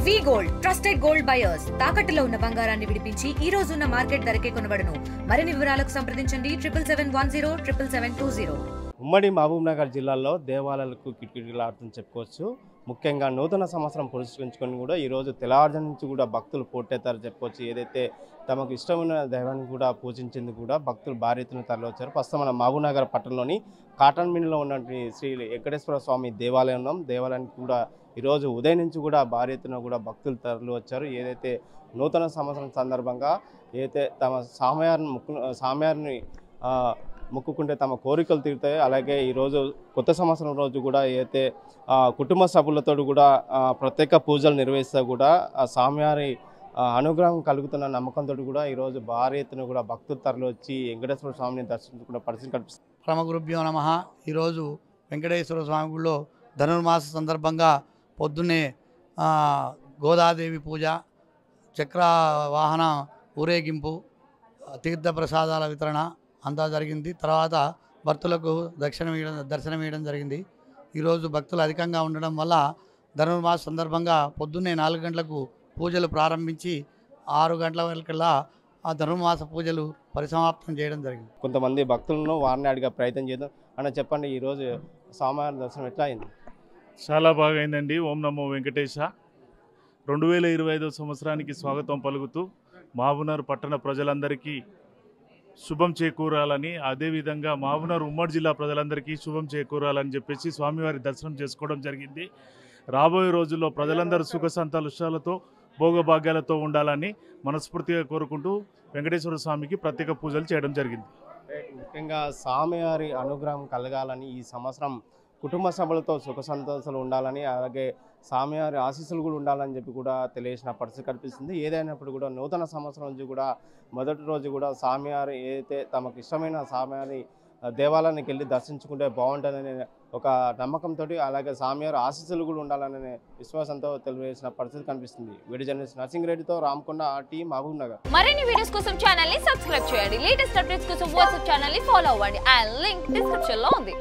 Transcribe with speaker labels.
Speaker 1: వి gold trusted gold buyers తాకట్టులో ఉన్న బంగారాన్ని విడిపించి ఈ రోజు ఉన్న మార్కెట్ ధరకే కొనబడును. మరిన్ని వివరాలకు సంప్రదించండి 7710
Speaker 2: ఉమ్మడి మహబూబ్ నగర్ జిల్లాలో దేవాలయాలకు కిటకిటలాడుతుందని చెప్పుకోవచ్చు. ముఖ్యంగా నూతన సంవత్సరం పురస్కరించుకొని కూడా ఈరోజు తెల్లవారుజాము నుంచి కూడా భక్తులు పోటెత్తారు చెప్పుకోవచ్చు. ఏదైతే తమకు ఇష్టమైన దైవాన్ని కూడా పూజించేందుకు కూడా భక్తులు భారీ ఎత్తున తరలివచ్చారు. ప్రస్తుతం మన మహబూబ్ నగర్ పట్టణంలోని కాటన్ మిల్లులో ఉన్నటువంటి శ్రీ వెంకటేశ్వర స్వామి దేవాలయం ఉన్నాం. దేవాలయానికి కూడా ఈరోజు ఉదయం నుంచి కూడా భారీ ఎత్తున కూడా భక్తులు తరలి వచ్చారు. ఏదైతే నూతన సంవత్సరం సందర్భంగా ఏదైతే తమ సామ్యాన్ని మొక్కుకుంటే తమ కోరికలు తీరుతాయి. అలాగే ఈరోజు కొత్త సంవత్సరం రోజు కూడా ఏదైతే కుటుంబ సభ్యులతో కూడా ప్రత్యేక పూజలు నిర్వహిస్తే కూడా ఆ స్వామివారి అనుగ్రహం కలుగుతున్న నమ్మకంతో కూడా ఈరోజు భారీ ఎత్తున కూడా భక్తులు తరలి వచ్చి వెంకటేశ్వర స్వామిని దర్శించుకునే పరిస్థితి కనిపిస్తుంది.
Speaker 3: పరమగురుభ్యో నమః. ఈరోజు వెంకటేశ్వర స్వామి గుడిలో ధనుర్మాస సందర్భంగా పొద్దున్నే గోదాదేవి పూజ, చక్ర వాహన ఊరేగింపు, తీర్థ ప్రసాదాల వితరణ అంతా జరిగింది. తర్వాత భక్తులకు దర్శనమియడం జరిగింది. ఈరోజు భక్తులు అధికంగా ఉండడం వల్ల ధనుర్మాస సందర్భంగా పొద్దున్నే 4 గంటలకు పూజలు ప్రారంభించి 6 గంటల వరకల్లా ఆ ధనుర్మాస పూజలు పరిసమాప్తం చేయడం జరిగింది.
Speaker 2: కొంతమంది భక్తులను వారిని అడిగే ప్రయత్నం చేద్దాం. అన్న చెప్పండి, ఈరోజు స్వామివారి దర్శనం ఎట్లా అయింది?
Speaker 4: చాలా బాగా అయిందండి. ఓం నమో వెంకటేశ. 2025 సంవత్సరానికి స్వాగతం పలుకుతూ మహబూబ్నగర్ పట్టణ ప్రజలందరికీ శుభం చేకూరాలని, అదేవిధంగా మహబూబ్నగర్ ఉమ్మడి జిల్లా ప్రజలందరికీ శుభం చేకూరాలని చెప్పేసి స్వామివారి దర్శనం చేసుకోవడం జరిగింది. రాబోయే రోజుల్లో ప్రజలందరూ సుఖ సంతోషాలతో భోగభాగ్యాలతో ఉండాలని మనస్ఫూర్తిగా కోరుకుంటూ వెంకటేశ్వర స్వామికి ప్రత్యేక పూజలు చేయడం జరిగింది.
Speaker 2: ముఖ్యంగా స్వామివారి అనుగ్రహం కలగాలని, ఈ సంవత్సరం కుటుంబ సభలతో సుఖ సంతోషాలు ఉండాలని, అలాగే స్వామివారి ఆశీస్సులు కూడా ఉండాలని చెప్పి కూడా తెలియజేసిన పరిస్థితి కనిపిస్తుంది. ఏదైనప్పుడు కూడా నూతన సంవత్సరం నుంచి కూడా మొదటి రోజు కూడా స్వామివారి ఏదైతే తమకు ఇష్టమైన స్వామివారి దేవాలయానికి వెళ్ళి దర్శించుకుంటే బాగుంటుందనే ఒక నమ్మకంతో, అలాగే స్వామివారి ఆశీస్సులు కూడా ఉండాలనే విశ్వాసంతో తెలియజేసిన పరిస్థితి కనిపిస్తుంది. వీడియో జర్నలిస్ట్ నర్సింగ్ రెడ్డితో రామకొండ, టీమ్ మహబూబ్ నగర్.
Speaker 5: మరిన్ని వీడియోస్ కోసం ఛానల్ ని సబ్స్క్రైబ్ చేయండి. లేటెస్ట్ అప్డేట్స్ కోసం వాట్సాప్ ఛానల్ ని ఫాలో అవ్వండి. ఆ లింక్ డిస్క్రిప్షన్ లో ఉంది.